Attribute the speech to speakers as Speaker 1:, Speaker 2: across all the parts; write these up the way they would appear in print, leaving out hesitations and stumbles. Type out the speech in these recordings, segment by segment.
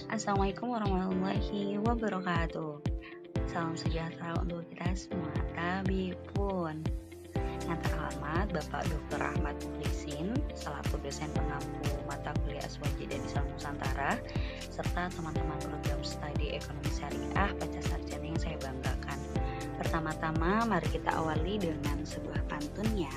Speaker 1: Assalamualaikum warahmatullahi wabarakatuh. Salam sejahtera untuk kita semua. Tabi pun. Yang terhormat Bapak Dr. Ahmad Mukhlisin selaku dosen pengampu mata kuliah Aswaji dan Islam Nusantara, serta teman-teman program studi ekonomi syariah pasca sarjana yang saya banggakan. Pertama-tama mari kita awali dengan sebuah pantun ya.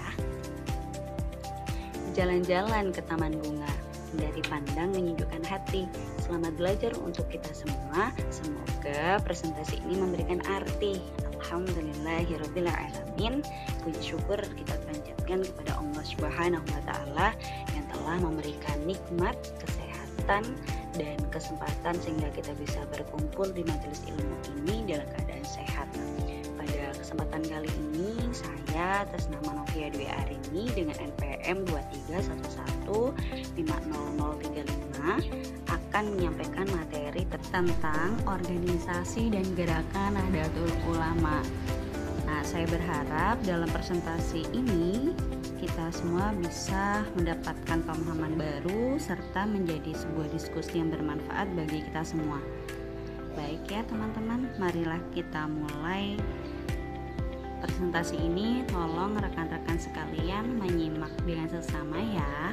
Speaker 1: Jalan-jalan ke taman bunga, dari pandang menyejukkan hati. Selamat belajar untuk kita semua. Semoga presentasi ini memberikan arti. Alhamdulillahirrabbilalamin. Puji syukur kita panjatkan kepada Allah Subhanahu wa Ta'ala yang telah memberikan nikmat, kesehatan, dan kesempatan sehingga kita bisa berkumpul di majelis ilmu ini dalam keadaan sehat. Pada kesempatan kali ini saya atas nama Novia Dwi Arini dengan NPM 2311500035 akan menyampaikan materi tentang organisasi dan gerakan Nahdlatul Ulama. Nah, saya berharap dalam presentasi ini kita semua bisa mendapatkan pemahaman baru serta menjadi sebuah diskusi yang bermanfaat bagi kita semua. Baik ya teman-teman, marilah kita mulai presentasi ini. Tolong rekan-rekan sekalian menyimak dengan seksama ya.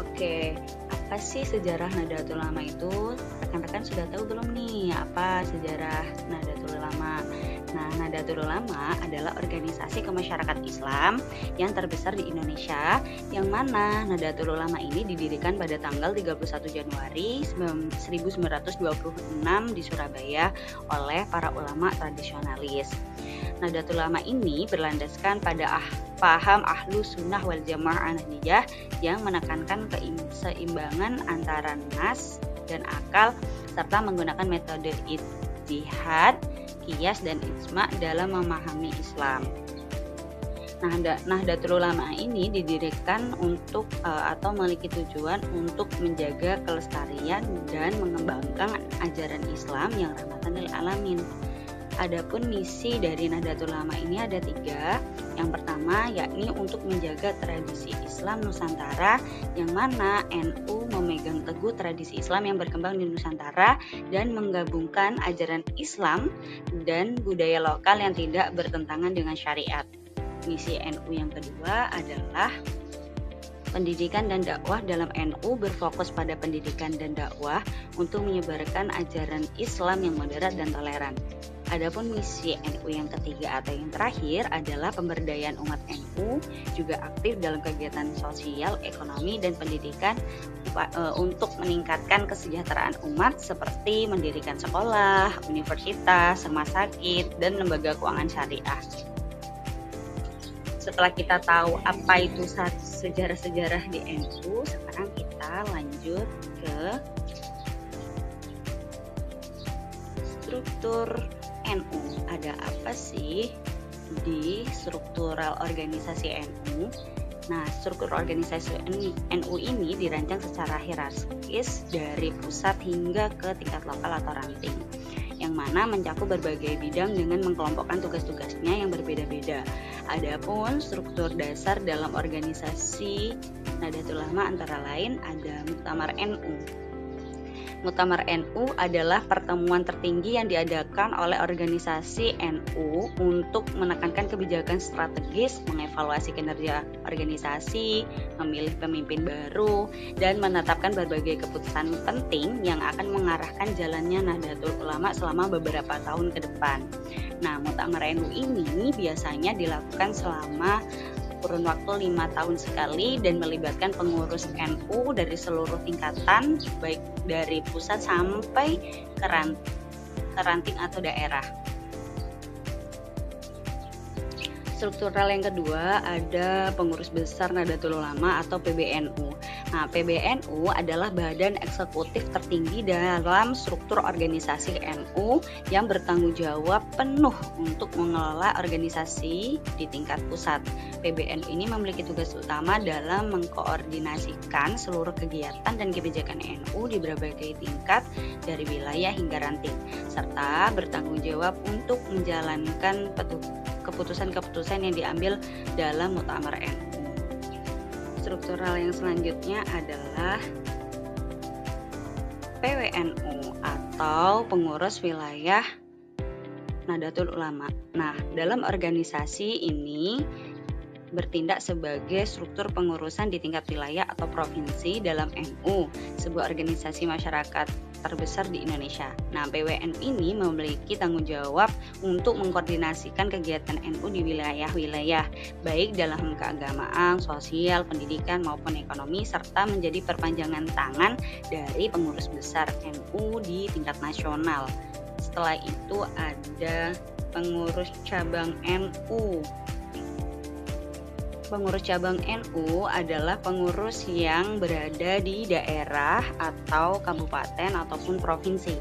Speaker 1: Oke, apa sih sejarah Nahdlatul Ulama itu? Rekan-rekan sudah tahu belum nih apa sejarah Nahdlatul Ulama? Nah, Nahdlatul Ulama adalah organisasi kemasyarakatan Islam yang terbesar di Indonesia, yang mana Nahdlatul Ulama ini didirikan pada tanggal 31 Januari 1926 di Surabaya oleh para ulama tradisionalis. Nahdlatul Ulama ini berlandaskan pada paham Ahlus Sunnah wal Jamaah Nahdiyah yang menekankan keseimbangan antara nas dan akal serta menggunakan metode ijtihad, qiyas dan ijma' dalam memahami Islam. Nahdlatul Ulama ini didirikan untuk atau memiliki tujuan untuk menjaga kelestarian dan mengembangkan ajaran Islam yang rahmatan lil alamin. Adapun misi dari Nahdlatul Ulama ini ada 3. Yang pertama yakni untuk menjaga tradisi Islam Nusantara, yang mana NU memegang teguh tradisi Islam yang berkembang di Nusantara dan menggabungkan ajaran Islam dan budaya lokal yang tidak bertentangan dengan syariat. Misi NU yang kedua adalah pendidikan dan dakwah. Dalam NU berfokus pada pendidikan dan dakwah untuk menyebarkan ajaran Islam yang moderat dan toleran. Adapun misi NU yang ketiga atau yang terakhir adalah pemberdayaan umat NU, juga aktif dalam kegiatan sosial, ekonomi, dan pendidikan untuk meningkatkan kesejahteraan umat seperti mendirikan sekolah, universitas, rumah sakit, dan lembaga keuangan syariah. Setelah kita tahu apa itu sejarah-sejarah di NU, sekarang kita lanjut ke struktur NU. Ada apa sih di struktural organisasi NU? Nah, struktur organisasi NU ini dirancang secara hierarkis dari pusat hingga ke tingkat lokal atau ranting, yang mana mencakup berbagai bidang dengan mengkelompokkan tugas-tugasnya yang berbeda-beda. Adapun struktur dasar dalam organisasi Nahdlatul Ulama antara lain ada Muktamar NU. Muktamar NU adalah pertemuan tertinggi yang diadakan oleh organisasi NU untuk menekankan kebijakan strategis, mengevaluasi kinerja organisasi, memilih pemimpin baru, dan menetapkan berbagai keputusan penting yang akan mengarahkan jalannya Nahdlatul Ulama selama beberapa tahun ke depan. Nah, Muktamar NU ini biasanya dilakukan selama kurun waktu 5 tahun sekali dan melibatkan pengurus NU dari seluruh tingkatan, baik dari pusat sampai ke ranting atau daerah. Struktural yang kedua ada pengurus besar Nahdlatul Ulama atau PBNU. Nah, PBNU adalah badan eksekutif tertinggi dalam struktur organisasi NU yang bertanggung jawab penuh untuk mengelola organisasi di tingkat pusat. PBNU ini memiliki tugas utama dalam mengkoordinasikan seluruh kegiatan dan kebijakan NU di berbagai tingkat dari wilayah hingga ranting, serta bertanggung jawab untuk menjalankan keputusan-keputusan yang diambil dalam Muktamar NU. struktural yang selanjutnya adalah PWNU atau Pengurus Wilayah Nahdlatul Ulama. Nah, dalam organisasi ini bertindak sebagai struktur pengurusan di tingkat wilayah atau provinsi dalam NU, sebuah organisasi masyarakat terbesar di Indonesia. Nah, PWNU ini memiliki tanggung jawab untuk mengkoordinasikan kegiatan NU di wilayah-wilayah, baik dalam keagamaan, sosial, pendidikan, maupun ekonomi, serta menjadi perpanjangan tangan dari pengurus besar NU di tingkat nasional. Setelah itu ada pengurus cabang NU. Pengurus cabang NU adalah pengurus yang berada di daerah atau kabupaten ataupun provinsi.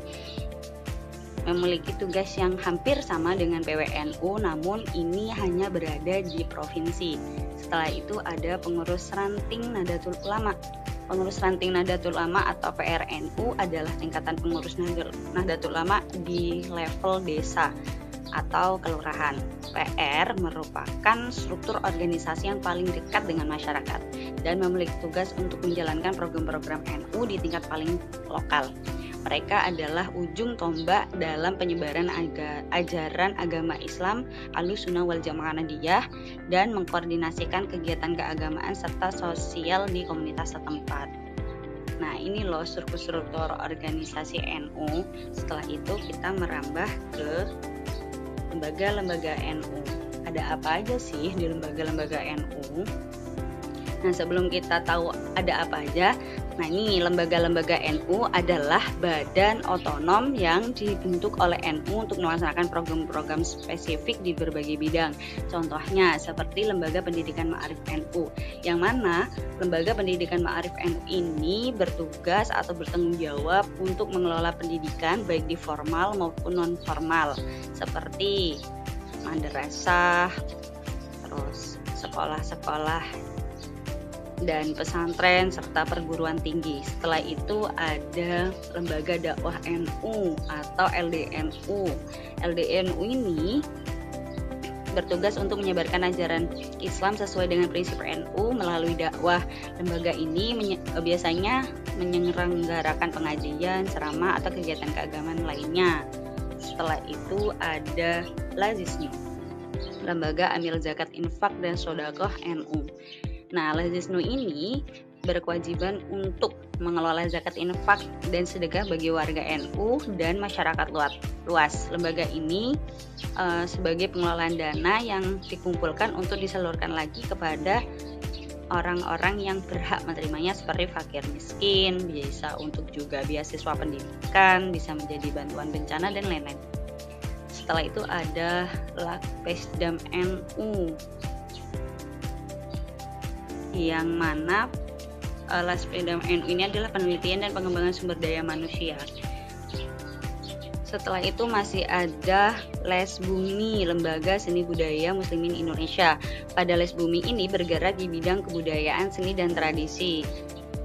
Speaker 1: Memiliki tugas yang hampir sama dengan PWNU, namun ini hanya berada di provinsi. Setelah itu ada pengurus ranting Nahdlatul Ulama. Pengurus ranting Nahdlatul Ulama atau PRNU adalah tingkatan pengurus Nahdlatul Ulama di level desa atau kelurahan. PR merupakan struktur organisasi yang paling dekat dengan masyarakat dan memiliki tugas untuk menjalankan program-program NU di tingkat paling lokal. Mereka adalah ujung tombak dalam penyebaran ajaran agama Islam Ahlussunnah wal Jamaah Nahdliyah dan mengkoordinasikan kegiatan keagamaan serta sosial di komunitas setempat. Nah, ini loh struktur organisasi NU. Setelah itu kita merambah ke lembaga-lembaga NU. Ada apa aja sih di lembaga-lembaga NU? Nah, sebelum kita tahu ada apa aja, nah ini lembaga-lembaga NU adalah badan otonom yang dibentuk oleh NU untuk melaksanakan program-program spesifik di berbagai bidang. Contohnya seperti Lembaga Pendidikan Ma'arif NU, yang mana Lembaga Pendidikan Ma'arif NU ini bertugas atau bertanggung jawab untuk mengelola pendidikan baik di formal maupun non-formal, seperti madrasah, terus sekolah-sekolah dan pesantren serta perguruan tinggi. Setelah itu ada Lembaga Dakwah NU atau LDNU. LDNU ini bertugas untuk menyebarkan ajaran Islam sesuai dengan prinsip NU melalui dakwah. Lembaga ini biasanya menyelenggarakan pengajian, ceramah, atau kegiatan keagamaan lainnya. Setelah itu ada Lazisnu, Lembaga Amil Zakat Infak dan Shodaqoh NU. Nah, Lazisnu ini berkewajiban untuk mengelola zakat infak dan sedekah bagi warga NU dan masyarakat luas. Lembaga ini sebagai pengelolaan dana yang dikumpulkan untuk disalurkan lagi kepada orang-orang yang berhak menerimanya seperti fakir miskin, bisa untuk juga beasiswa pendidikan, bisa menjadi bantuan bencana dan lain-lain. Setelah itu ada Lakpesdam NU, yang mana Lakpesdam NU ini adalah penelitian dan pengembangan sumber daya manusia. Setelah itu masih ada Lesbumi, Lembaga Seni Budaya Muslimin Indonesia. Pada Lesbumi ini bergerak di bidang kebudayaan, seni, dan tradisi.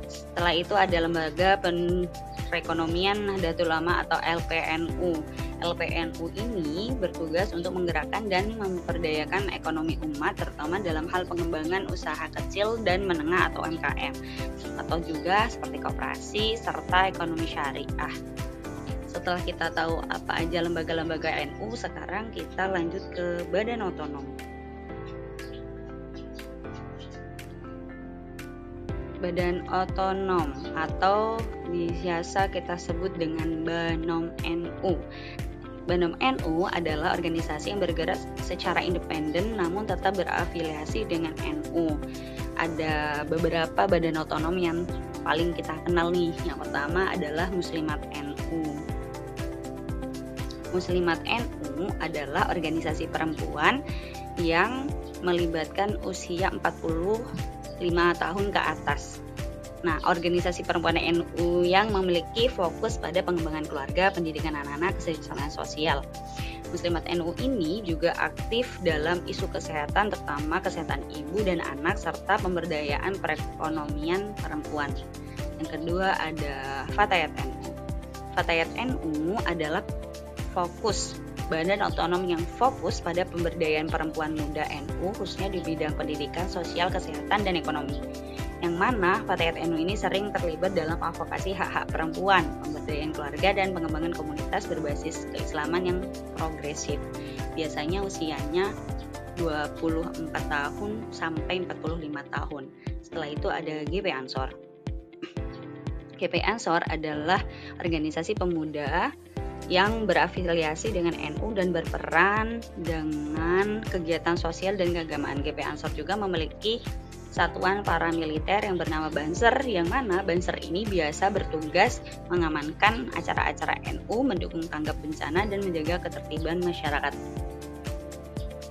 Speaker 1: Setelah itu ada Lembaga Perekonomian Nahdlatul Ulama atau LPNU. LPNU ini bertugas untuk menggerakkan dan memperdayakan ekonomi umat, terutama dalam hal pengembangan usaha kecil dan menengah atau UMKM, atau juga seperti koperasi serta ekonomi syariah. Setelah kita tahu apa aja lembaga-lembaga NU, sekarang kita lanjut ke badan otonom. Badan otonom atau biasa kita sebut dengan Banom NU. Banom NU adalah organisasi yang bergerak secara independen namun tetap berafiliasi dengan NU. Ada beberapa badan otonom yang paling kita kenal nih. Yang pertama adalah Muslimat NU. Muslimat NU adalah organisasi perempuan yang melibatkan usia 45 tahun ke atas. Nah, organisasi perempuan NU yang memiliki fokus pada pengembangan keluarga, pendidikan anak-anak, kesejahteraan sosial. Muslimat NU ini juga aktif dalam isu kesehatan, terutama kesehatan ibu dan anak, serta pemberdayaan perekonomian perempuan. Yang kedua ada Fatayat NU. Fatayat NU adalah fokus badan otonom yang fokus pada pemberdayaan perempuan muda NU, khususnya di bidang pendidikan, sosial, kesehatan, dan ekonomi. yang mana Fatayat NU ini sering terlibat dalam advokasi hak-hak perempuan, pemberdayaan keluarga, dan pengembangan komunitas berbasis keislaman yang progresif. Biasanya usianya 24 tahun sampai 45 tahun. Setelah itu ada GP Ansor. GP Ansor adalah organisasi pemuda yang berafiliasi dengan NU dan berperan dengan kegiatan sosial dan keagamaan. GP Ansor juga memiliki satuan paramiliter yang bernama Banser, yang mana Banser ini biasa bertugas mengamankan acara-acara NU, mendukung tanggap bencana, dan menjaga ketertiban masyarakat.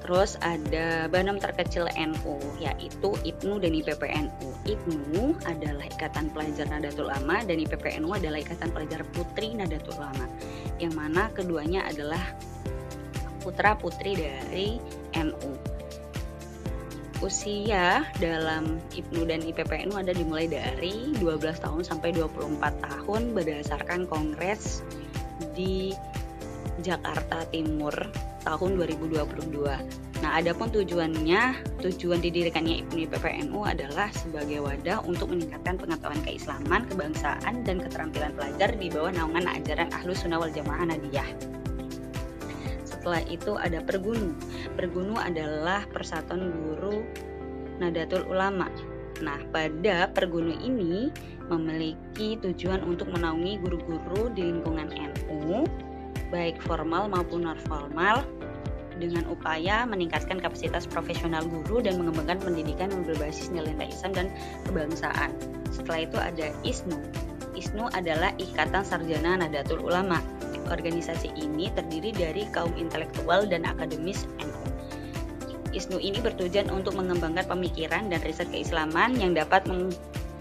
Speaker 1: Terus ada banom terkecil NU, yaitu IPNU dan IPPNU. IPNU adalah Ikatan Pelajar Nahdlatul Ulama dan IPPNU adalah Ikatan Pelajar Putri Nahdlatul Ulama, yang mana keduanya adalah putra-putri dari NU. Usia dalam IPNU dan IPPNU ada dimulai dari 12 tahun sampai 24 tahun berdasarkan kongres di Jakarta Timur tahun 2022. Nah, adapun tujuan didirikannya IPNU IPPNU adalah sebagai wadah untuk meningkatkan pengetahuan keislaman, kebangsaan, dan keterampilan pelajar di bawah naungan ajaran Ahlus Sunnah wal Jamaah Nadiyah. Setelah itu ada Pergunu. Pergunu adalah Persatuan Guru Nahdlatul Ulama. Nah, pada Pergunu ini memiliki tujuan untuk menaungi guru-guru di lingkungan NU, baik formal maupun non-formal, dengan upaya meningkatkan kapasitas profesional guru dan mengembangkan pendidikan yang berbasis nilai-nilai Islam dan kebangsaan. Setelah itu ada ISNU. ISNU adalah Ikatan Sarjana Nahdlatul Ulama. Organisasi ini terdiri dari kaum intelektual dan akademis NU. ISNU ini bertujuan untuk mengembangkan pemikiran dan riset keislaman yang dapat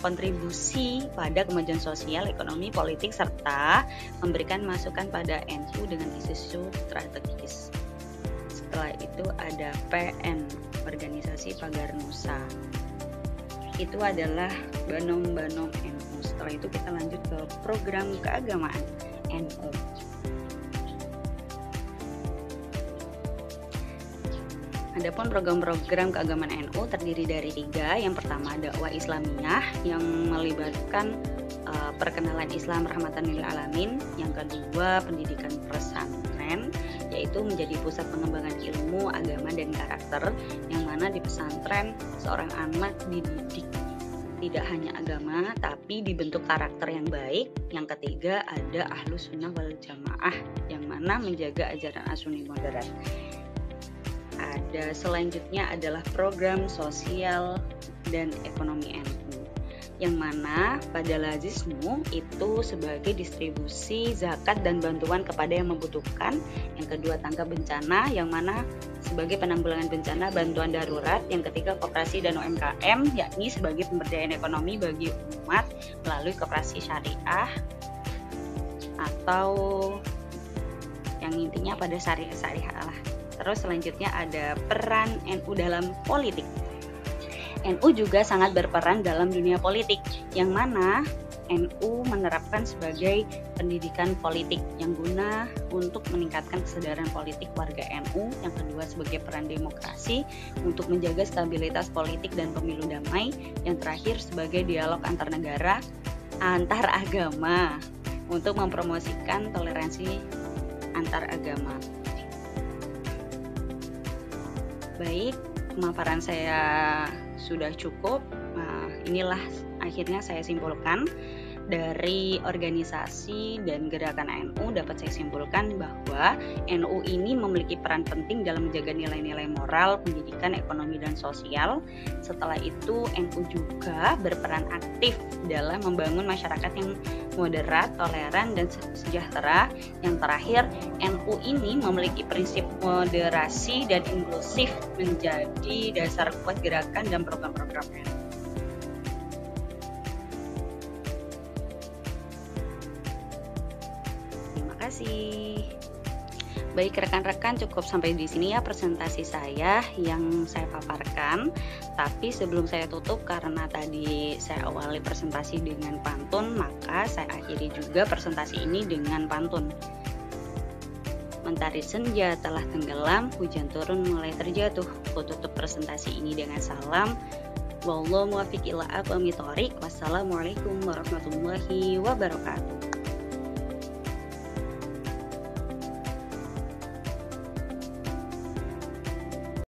Speaker 1: kontribusi pada kemajuan sosial, ekonomi, politik, serta memberikan masukan pada NU dengan isu-isu strategis. Setelah itu ada PN, Organisasi Pagar Nusa. Itu adalah banom-banom NU. Setelah itu kita lanjut ke program keagamaan NU. Adapun program-program keagamaan NU terdiri dari 3. Yang pertama dakwah Islamiyah yang melibatkan perkenalan Islam rahmatan lil alamin. Yang kedua pendidikan pesantren, yaitu menjadi pusat pengembangan ilmu, agama, dan karakter, yang mana di pesantren seorang anak dididik tidak hanya agama tapi dibentuk karakter yang baik. Yang ketiga ada Ahlus Sunnah wal Jamaah yang mana menjaga ajaran as-sunni moderat. Ada selanjutnya adalah program sosial dan ekonomi NU, yang mana pada lazismu itu sebagai distribusi zakat dan bantuan kepada yang membutuhkan. Yang kedua tanggap bencana, yang mana sebagai penanggulangan bencana bantuan darurat. Yang ketiga koperasi dan UMKM, yakni sebagai pemberdayaan ekonomi bagi umat melalui koperasi syariah atau yang intinya pada syariah lah. Terus selanjutnya ada peran NU dalam politik. NU juga sangat berperan dalam dunia politik, yang mana NU menerapkan sebagai pendidikan politik yang guna untuk meningkatkan kesadaran politik warga NU. Yang kedua sebagai peran demokrasi untuk menjaga stabilitas politik dan pemilu damai. Yang terakhir sebagai dialog antar negara, antar agama untuk mempromosikan toleransi antar agama. Baik, pemaparan saya sudah cukup. Nah, inilah akhirnya saya simpulkan dari organisasi dan gerakan NU. Dapat saya simpulkan bahwa NU ini memiliki peran penting dalam menjaga nilai-nilai moral, pendidikan, ekonomi, dan sosial. Setelah itu NU juga berperan aktif dalam membangun masyarakat yang moderat, toleran, dan sejahtera. Yang terakhir, NU ini memiliki prinsip moderasi dan inklusif menjadi dasar kuat gerakan dan program-program NU. Terima kasih. Baik rekan-rekan, cukup sampai di sini ya presentasi saya yang saya paparkan. Tapi sebelum saya tutup, karena tadi saya awali presentasi dengan pantun, maka saya akhiri juga presentasi ini dengan pantun. Mentari senja telah tenggelam, hujan turun mulai terjatuh. Ku tutup presentasi ini dengan salam. Wallahu muwaffiq ila aqwamit thoriq. Wassalamualaikum warahmatullahi wabarakatuh.